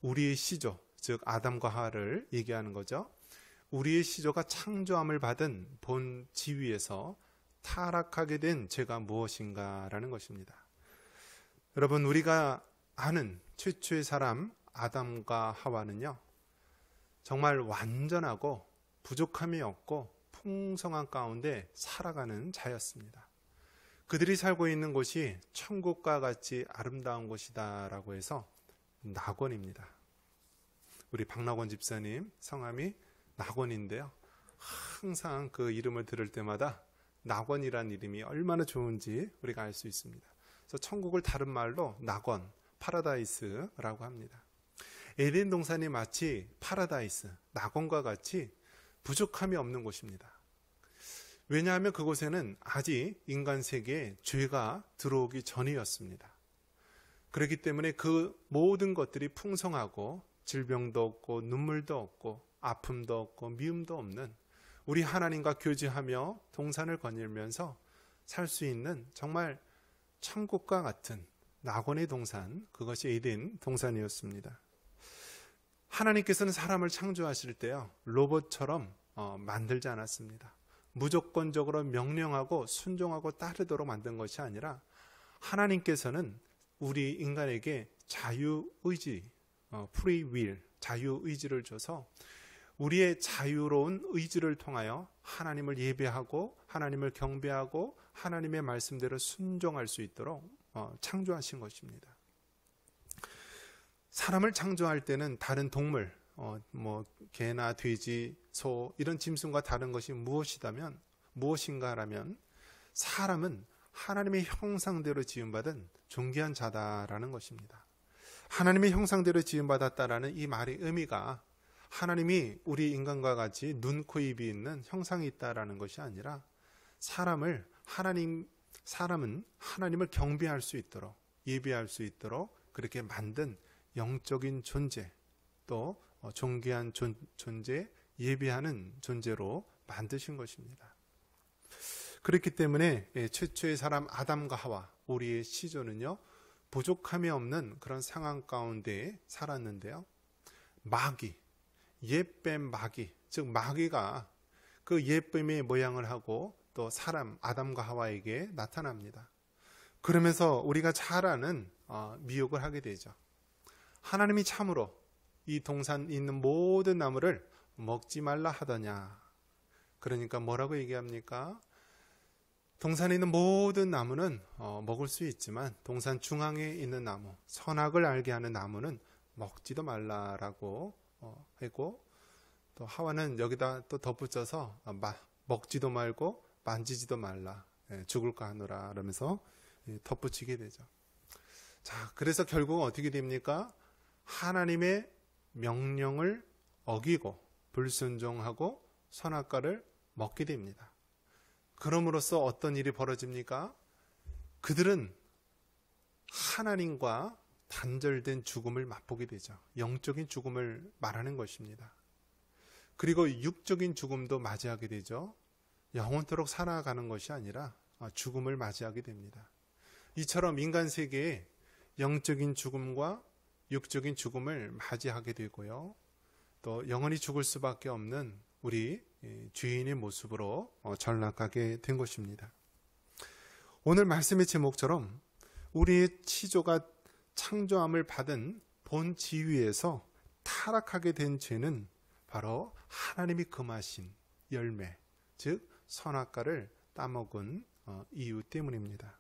우리의 시조, 즉 아담과 하와를 얘기하는 거죠. 우리의 시조가 창조함을 받은 본 지위에서 타락하게 된 죄가 무엇인가라는 것입니다. 여러분, 우리가 아는 최초의 사람 아담과 하와는요, 정말 완전하고 부족함이 없고 풍성한 가운데 살아가는 자였습니다. 그들이 살고 있는 곳이 천국과 같이 아름다운 곳이다라고 해서 낙원입니다. 우리 박낙원 집사님 성함이 낙원인데요, 항상 그 이름을 들을 때마다 낙원이라는 이름이 얼마나 좋은지 우리가 알 수 있습니다. 그래서 천국을 다른 말로 낙원, 파라다이스라고 합니다. 에덴 동산이 마치 파라다이스, 낙원과 같이 부족함이 없는 곳입니다. 왜냐하면 그곳에는 아직 인간 세계에 죄가 들어오기 전이었습니다. 그렇기 때문에 그 모든 것들이 풍성하고 질병도 없고 눈물도 없고 아픔도 없고 미움도 없는, 우리 하나님과 교제하며 동산을 거닐면서 살 수 있는 정말 천국과 같은 낙원의 동산, 그것이 에덴 동산이었습니다. 하나님께서는 사람을 창조하실 때요, 로봇처럼 만들지 않았습니다. 무조건적으로 명령하고 순종하고 따르도록 만든 것이 아니라 하나님께서는 우리 인간에게 자유의지, free will, 자유의지를 줘서 우리의 자유로운 의지를 통하여 하나님을 예배하고 하나님을 경배하고 하나님의 말씀대로 순종할 수 있도록 창조하신 것입니다. 사람을 창조할 때는 다른 동물, 개나 돼지, 소 이런 짐승과 다른 것이 무엇인가라면 사람은 하나님의 형상대로 지음받은 존귀한 자다라는 것입니다. 하나님의 형상대로 지음받았다라는 이 말의 의미가 하나님이 우리 인간과 같이 눈, 코, 입이 있는 형상이 있다라는 것이 아니라 사람은 하나님을 경배할 수 있도록, 예배할 수 있도록 그렇게 만든 영적인 존재, 또 존귀한 존재, 예배하는 존재로 만드신 것입니다. 그렇기 때문에 최초의 사람 아담과 하와, 우리의 시조는요, 부족함이 없는 그런 상황 가운데 살았는데요, 마귀, 옛뱀 마귀, 즉 마귀가 그 옛뱀의 모양을 하고 또 사람 아담과 하와에게 나타납니다. 그러면서 우리가 잘 아는 미혹을 하게 되죠. 하나님이 참으로 이 동산에 있는 모든 나무를 먹지 말라 하더냐. 그러니까 뭐라고 얘기합니까? 동산에 있는 모든 나무는 먹을 수 있지만 동산 중앙에 있는 나무, 선악을 알게 하는 나무는 먹지도 말라라고 했고, 또 하와는 여기다 또 덧붙여서 먹지도 말고 만지지도 말라, 죽을까 하노라 그러면서 덧붙이게 되죠. 자, 그래서 결국 어떻게 됩니까? 하나님의 명령을 어기고 불순종하고 선악과를 먹게 됩니다. 그럼으로써 어떤 일이 벌어집니까? 그들은 하나님과 단절된 죽음을 맛보게 되죠. 영적인 죽음을 말하는 것입니다. 그리고 육적인 죽음도 맞이하게 되죠. 영원토록 살아가는 것이 아니라 죽음을 맞이하게 됩니다. 이처럼 인간 세계에 영적인 죽음과 육적인 죽음을 맞이하게 되고요, 또 영원히 죽을 수밖에 없는 우리 죄인의 모습으로 전락하게 된 것입니다. 오늘 말씀의 제목처럼 우리의 시조가 창조함을 받은 본 지위에서 타락하게 된 죄는 바로 하나님이 금하신 열매, 즉 선악과를 따먹은 이유 때문입니다.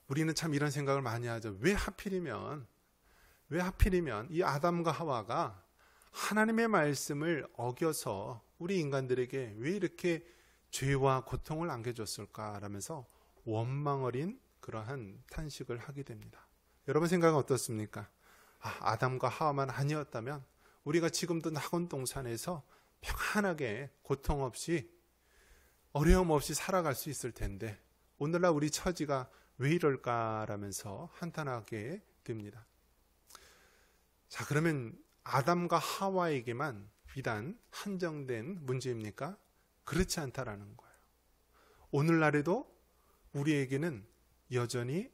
우리는 참 이런 생각을 많이 하죠. 왜 하필이면 이 아담과 하와가 하나님의 말씀을 어겨서 우리 인간들에게 왜 이렇게 죄와 고통을 안겨줬을까라면서 원망 어린 그러한 탄식을 하게 됩니다. 여러분 생각은 어떻습니까? 아담과 하와만 아니었다면 우리가 지금도 낙원 동산에서 평안하게 고통 없이 어려움 없이 살아갈 수 있을 텐데 오늘날 우리 처지가 왜 이럴까라면서 한탄하게 됩니다. 자, 그러면 아담과 하와에게만 비단 한정된 문제입니까? 그렇지 않다라는 거예요. 오늘날에도 우리에게는 여전히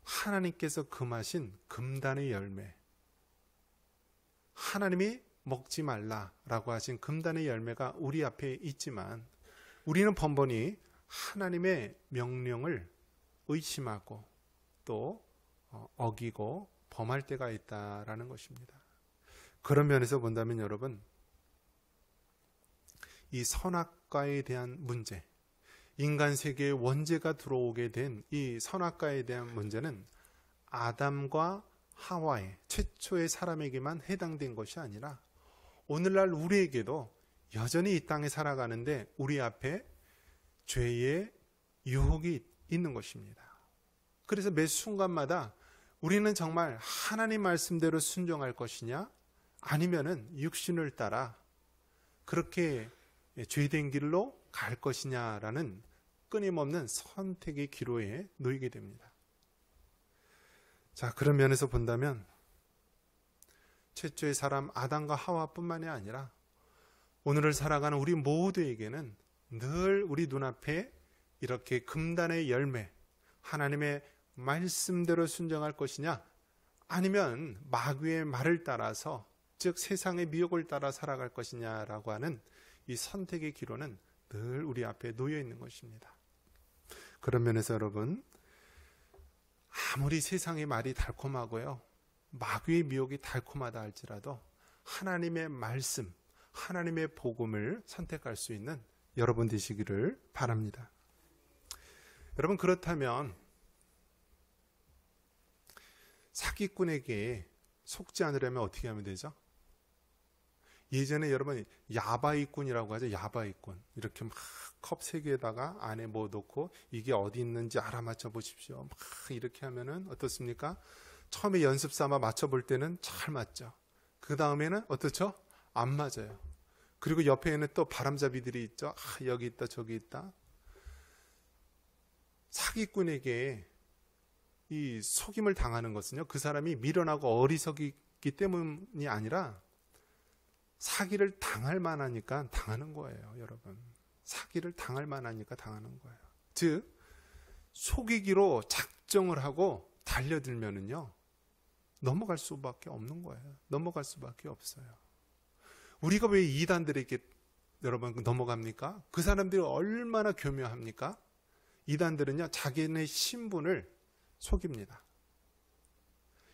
하나님께서 금하신 금단의 열매, 하나님이 먹지 말라라고 하신 금단의 열매가 우리 앞에 있지만 우리는 번번이 하나님의 명령을 의심하고 또 어기고 범할 때가 있다라는 것입니다. 그런 면에서 본다면 여러분, 이 선악과에 대한 문제, 인간 세계에 원죄가 들어오게 된 이 선악과에 대한 문제는 아담과 하와의 최초의 사람에게만 해당된 것이 아니라 오늘날 우리에게도 여전히 이 땅에 살아가는데 우리 앞에 죄의 유혹이 있는 것입니다. 그래서 매 순간마다 우리는 정말 하나님 말씀대로 순종할 것이냐 아니면은 육신을 따라 그렇게 죄된 길로 갈 것이냐라는 끊임없는 선택의 기로에 놓이게 됩니다. 자, 그런 면에서 본다면 최초의 사람 아담과 하와뿐만이 아니라 오늘을 살아가는 우리 모두에게는 늘 우리 눈앞에 이렇게 금단의 열매, 하나님의 말씀대로 순종할 것이냐 아니면 마귀의 말을 따라서 즉 세상의 미혹을 따라 살아갈 것이냐라고 하는 이 선택의 기로는 늘 우리 앞에 놓여 있는 것입니다. 그런 면에서 여러분, 아무리 세상의 말이 달콤하고요, 마귀의 미혹이 달콤하다 할지라도 하나님의 말씀, 하나님의 복음을 선택할 수 있는 여러분 되시기를 바랍니다. 여러분, 그렇다면 사기꾼에게 속지 않으려면 어떻게 하면 되죠? 예전에 여러분 야바이꾼이라고 하죠. 야바이꾼. 이렇게 막 컵 3개에다가 안에 뭐 넣고 이게 어디 있는지 알아맞혀 보십시오. 막 이렇게 하면은 어떻습니까? 처음에 연습 삼아 맞춰볼 때는 잘 맞죠. 그 다음에는 어떻죠? 안 맞아요. 그리고 옆에는 또 바람잡이들이 있죠. 여기 있다 저기 있다. 사기꾼에게 이 속임을 당하는 것은요, 그 사람이 미련하고 어리석이기 때문이 아니라 사기를 당할 만하니까 당하는 거예요, 여러분. 사기를 당할 만하니까 당하는 거예요. 즉, 속이기로 작정을 하고 달려들면은요, 넘어갈 수밖에 없는 거예요. 넘어갈 수밖에 없어요. 우리가 왜 이단들에게 여러분 넘어갑니까? 그 사람들이 얼마나 교묘합니까? 이단들은요, 자기네 신분을 속입니다.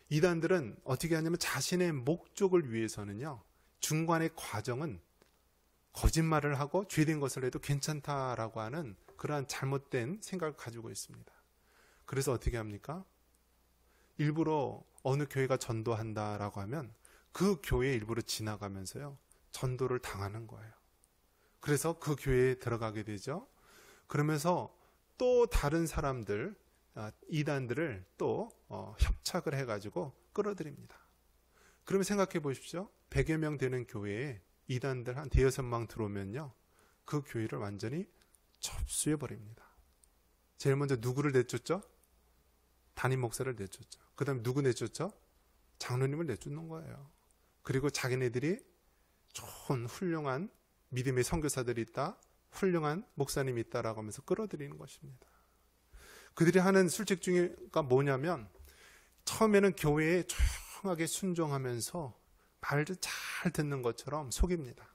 이단들은 어떻게 하냐면 자신의 목적을 위해서는요, 중간의 과정은 거짓말을 하고 죄된 것을 해도 괜찮다라고 하는 그러한 잘못된 생각을 가지고 있습니다. 그래서 어떻게 합니까? 일부러 어느 교회가 전도한다라고 하면 그 교회에 일부러 지나가면서요, 전도를 당하는 거예요. 그래서 그 교회에 들어가게 되죠. 그러면서 또 다른 사람들, 이단들을 또 협착을 해가지고 끌어들입니다. 그러면 생각해 보십시오. 100여 명 되는 교회에 이단들 한 5-6명 들어오면요, 그 교회를 완전히 접수해 버립니다. 제일 먼저 누구를 내쫓죠? 담임 목사를 내쫓죠. 그 다음에 누구 내쫓죠? 장로님을 내쫓는 거예요. 그리고 자기네들이 좋은 훌륭한 믿음의 선교사들이 있다, 훌륭한 목사님이 있다라고 하면서 끌어들이는 것입니다. 그들이 하는 술책 중에가 뭐냐면 처음에는 교회에 조용하게 순종하면서 말을 잘 듣는 것처럼 속입니다.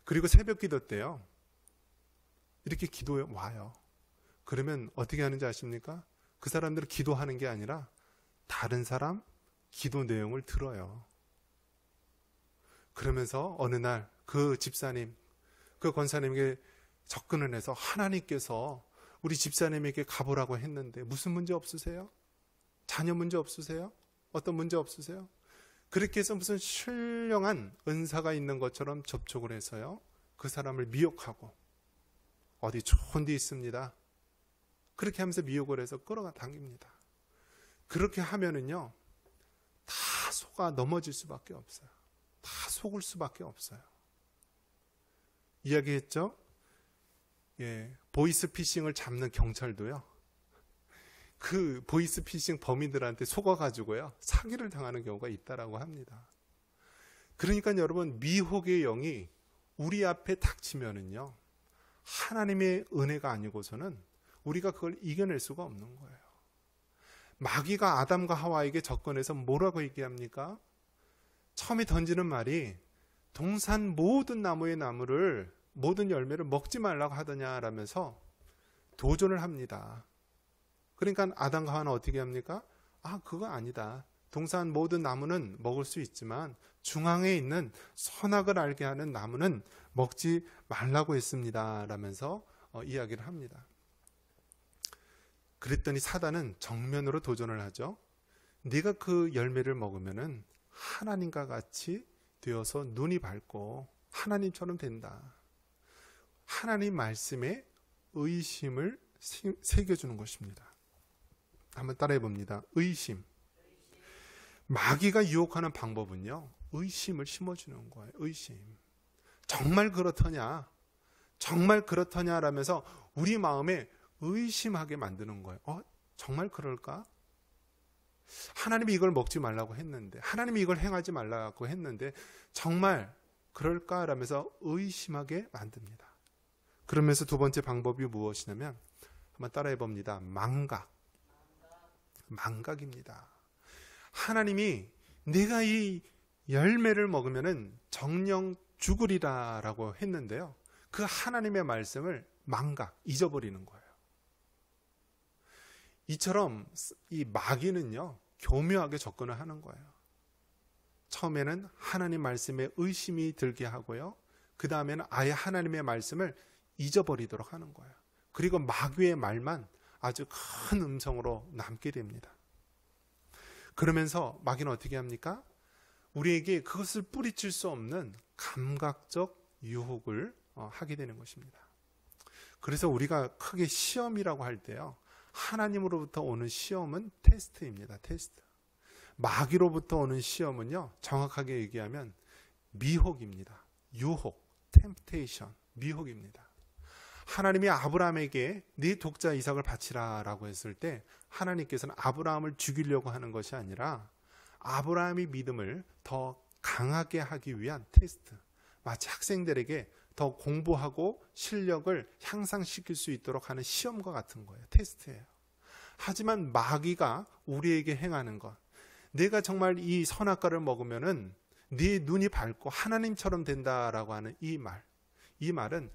그리고 새벽 기도 때요, 이렇게 기도에 와요. 그러면 어떻게 하는지 아십니까? 그 사람들은 기도하는 게 아니라 다른 사람 기도 내용을 들어요. 그러면서 어느 날 그 집사님, 그 권사님에게 접근을 해서 하나님께서 우리 집사님에게 가보라고 했는데 무슨 문제 없으세요? 자녀 문제 없으세요? 어떤 문제 없으세요? 그렇게 해서 무슨 신령한 은사가 있는 것처럼 접촉을 해서요, 그 사람을 미혹하고 어디 좋은 데 있습니다. 그렇게 하면서 미혹을 해서 끌어당깁니다. 그렇게 하면은요, 다 속아 넘어질 수밖에 없어요. 다 속을 수밖에 없어요. 이야기했죠? 예, 보이스피싱을 잡는 경찰도요, 그 보이스피싱 범인들한테 속아가지고요, 사기를 당하는 경우가 있다라고 합니다. 그러니까 여러분, 미혹의 영이 우리 앞에 닥치면은요, 하나님의 은혜가 아니고서는 우리가 그걸 이겨낼 수가 없는 거예요. 마귀가 아담과 하와에게 접근해서 뭐라고 얘기합니까? 처음에 던지는 말이 동산 모든 나무의 나무를 모든 열매를 먹지 말라고 하더냐라면서 도전을 합니다. 그러니까 아담과 하와는 어떻게 합니까? 그거 아니다. 동산 모든 나무는 먹을 수 있지만 중앙에 있는 선악을 알게 하는 나무는 먹지 말라고 했습니다. 라면서 이야기를 합니다. 그랬더니 사단은 정면으로 도전을 하죠. 네가 그 열매를 먹으면은 하나님과 같이 되어서 눈이 밝고 하나님처럼 된다. 하나님 말씀에 의심을 새겨주는 것입니다. 한번 따라해 봅니다. 의심. 마귀가 유혹하는 방법은요, 의심을 심어주는 거예요. 의심. 정말 그렇더냐? 정말 그렇더냐라면서 우리 마음에 의심하게 만드는 거예요. 정말 그럴까? 하나님이 이걸 먹지 말라고 했는데, 하나님이 이걸 행하지 말라고 했는데 정말 그럴까라면서 의심하게 만듭니다. 그러면서 두 번째 방법이 무엇이냐면 한번 따라해 봅니다. 망각입니다. 하나님이 내가 이 열매를 먹으면은 정령 죽으리라라고 했는데요. 그 하나님의 말씀을 잊어버리는 거예요. 이처럼 이 마귀는요, 교묘하게 접근을 하는 거예요. 처음에는 하나님 말씀에 의심이 들게 하고요. 그 다음에는 아예 하나님의 말씀을 잊어버리도록 하는 거예요. 그리고 마귀의 말만 아주 큰 음성으로 남게 됩니다. 그러면서 마귀는 어떻게 합니까? 우리에게 그것을 뿌리칠 수 없는 감각적 유혹을 하게 되는 것입니다. 그래서 우리가 크게 시험이라고 할 때요, 하나님으로부터 오는 시험은 테스트입니다. 테스트. 마귀로부터 오는 시험은요, 정확하게 얘기하면 미혹입니다. 유혹, temptation, 미혹입니다. 하나님이 아브라함에게 네 독자 이삭을 바치라라고 했을 때 하나님께서는 아브라함을 죽이려고 하는 것이 아니라 아브라함의 믿음을 더 강하게 하기 위한 테스트, 마치 학생들에게 더 공부하고 실력을 향상시킬 수 있도록 하는 시험과 같은 거예요. 테스트예요. 하지만 마귀가 우리에게 행하는 것, 내가 정말 이 선악과를 먹으면은 네 눈이 밝고 하나님처럼 된다라고 하는 이 말은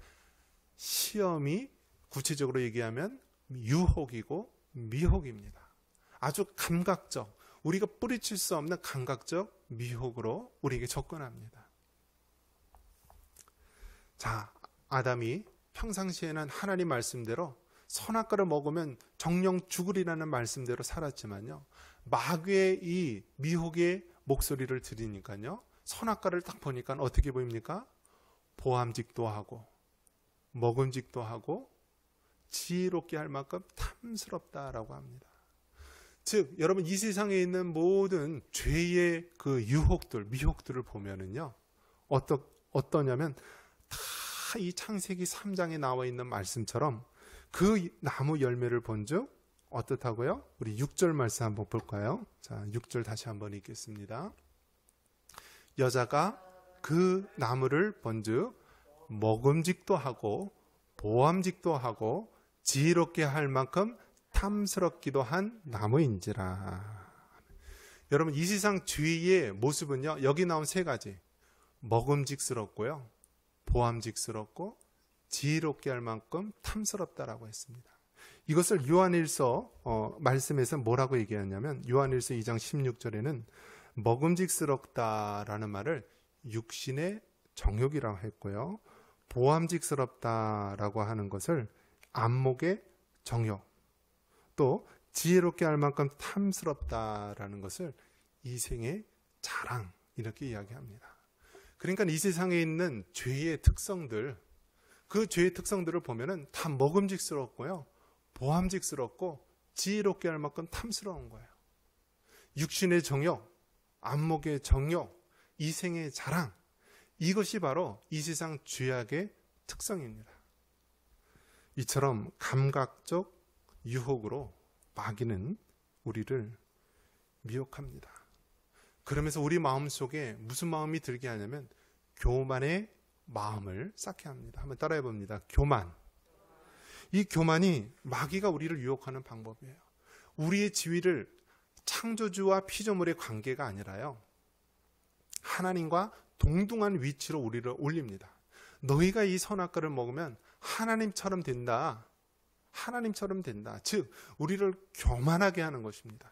시험이 구체적으로 얘기하면 유혹이고 미혹입니다. 아주 감각적, 우리가 뿌리칠 수 없는 감각적 미혹으로 우리에게 접근합니다. 자, 아담이 평상시에는 하나님 말씀대로 선악과를 먹으면 정령 죽으리라는 말씀대로 살았지만요, 마귀의 이 미혹의 목소리를 들으니까요, 선악과를 딱 보니까 어떻게 보입니까? 보암직도 하고 먹음직도 하고 지혜롭게 할 만큼 탐스럽다라고 합니다. 즉, 여러분, 이 세상에 있는 모든 죄의 그 유혹들, 미혹들을 보면은요, 어떠냐면 다 이 창세기 3장에 나와 있는 말씀처럼 그 나무 열매를 본즉 어떻다고요? 우리 6절 말씀 한번 볼까요? 자, 6절 다시 한번 읽겠습니다. 여자가 그 나무를 본즉 먹음직도 하고 보암직도 하고 지혜롭게 할 만큼 탐스럽기도 한 나무인지라. 여러분, 이 세상 죄의 모습은요, 여기 나온 세 가지, 먹음직스럽고요, 보암직스럽고 지혜롭게 할 만큼 탐스럽다라고 했습니다. 이것을 요한일서 말씀에서 뭐라고 얘기하냐면, 요한일서 2장 16절에는 먹음직스럽다라는 말을 육신의 정욕이라고 했고요, 보암직스럽다라고 하는 것을 안목의 정욕, 또 지혜롭게 할 만큼 탐스럽다라는 것을 이생의 자랑, 이렇게 이야기합니다. 그러니까 이 세상에 있는 죄의 특성들, 그 죄의 특성들을 보면은 다 먹음직스럽고요, 보암직스럽고 지혜롭게 할 만큼 탐스러운 거예요. 육신의 정욕, 안목의 정욕, 이생의 자랑, 이것이 바로 이 세상 죄악의 특성입니다. 이처럼 감각적 유혹으로 마귀는 우리를 미혹합니다. 그러면서 우리 마음속에 무슨 마음이 들게 하냐면 교만의 마음을 쌓게 합니다. 한번 따라해 봅니다. 교만. 이 교만이 마귀가 우리를 유혹하는 방법이에요. 우리의 지위를 창조주와 피조물의 관계가 아니라요, 하나님과 동등한 위치로 우리를 올립니다. 너희가 이 선악과를 먹으면 하나님처럼 된다. 하나님처럼 된다. 즉 우리를 교만하게 하는 것입니다.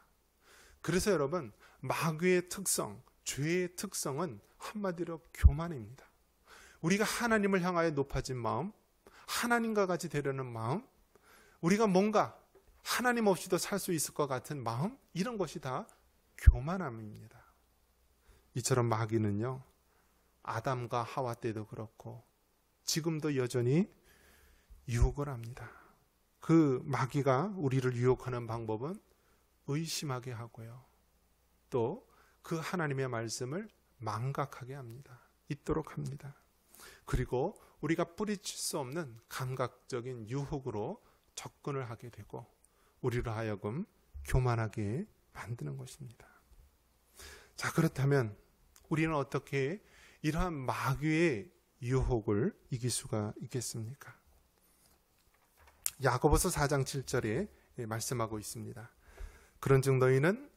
그래서 여러분, 마귀의 특성, 죄의 특성은 한마디로 교만입니다. 우리가 하나님을 향하여 높아진 마음, 하나님과 같이 되려는 마음, 우리가 뭔가 하나님 없이도 살 수 있을 것 같은 마음, 이런 것이 다 교만함입니다. 이처럼 마귀는요, 아담과 하와 때도 그렇고 지금도 여전히 유혹을 합니다. 그 마귀가 우리를 유혹하는 방법은 의심하게 하고요, 또 그 하나님의 말씀을 망각하게 합니다. 잊도록 합니다. 그리고 우리가 뿌리칠 수 없는 감각적인 유혹으로 접근을 하게 되고 우리로 하여금 교만하게 만드는 것입니다. 자, 그렇다면 우리는 어떻게 이러한 마귀의 유혹을 이길 수가 있겠습니까? 야고보서 4장 7절에 말씀하고 있습니다. 그런즉 너희는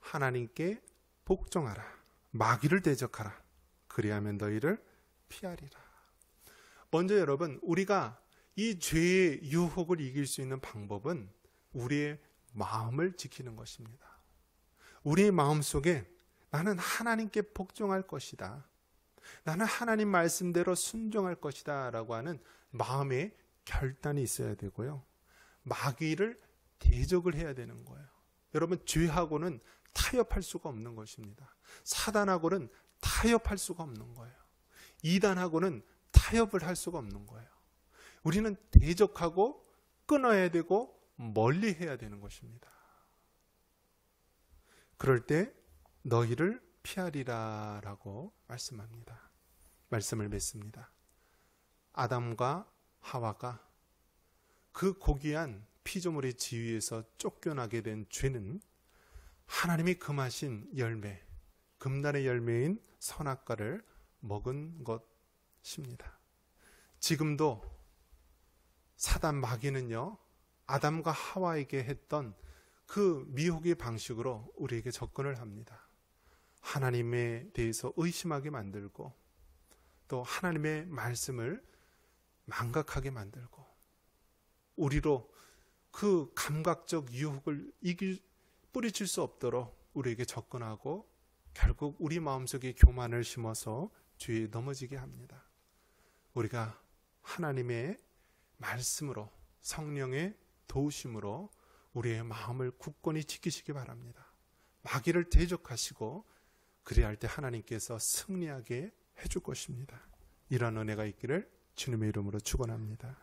하나님께 복종하라. 마귀를 대적하라. 그리하면 너희를 피하리라. 먼저 여러분, 우리가 이 죄의 유혹을 이길 수 있는 방법은 우리의 마음을 지키는 것입니다. 우리의 마음속에 나는 하나님께 복종할 것이다, 나는 하나님 말씀대로 순종할 것이다 라고 하는 마음의 결단이 있어야 되고요, 마귀를 대적을 해야 되는 거예요. 여러분, 죄하고는 타협할 수가 없는 것입니다. 사단하고는 타협할 수가 없는 거예요. 이단하고는 타협을 할 수가 없는 거예요. 우리는 대적하고 끊어야 되고 멀리 해야 되는 것입니다. 그럴 때 너희를 피하리라 라고 말씀합니다. 말씀을 맺습니다. 아담과 하와가 그 고귀한 피조물의 지위에서 쫓겨나게 된 죄는 하나님이 금하신 열매, 금날의 열매인 선악과를 먹은 것입니다. 지금도 사단 마귀는요, 아담과 하와에게 했던 그 미혹의 방식으로 우리에게 접근을 합니다. 하나님에 대해서 의심하게 만들고 또 하나님의 말씀을 망각하게 만들고 우리로 그 감각적 유혹을 뿌리칠 수 없도록 우리에게 접근하고 결국 우리 마음속에 교만을 심어서 죄에 넘어지게 합니다. 우리가 하나님의 말씀으로, 성령의 도우심으로 우리의 마음을 굳건히 지키시기 바랍니다. 마귀를 대적하시고 그리할 때 하나님께서 승리하게 해줄 것입니다. 이런 은혜가 있기를 주님의 이름으로 축원합니다.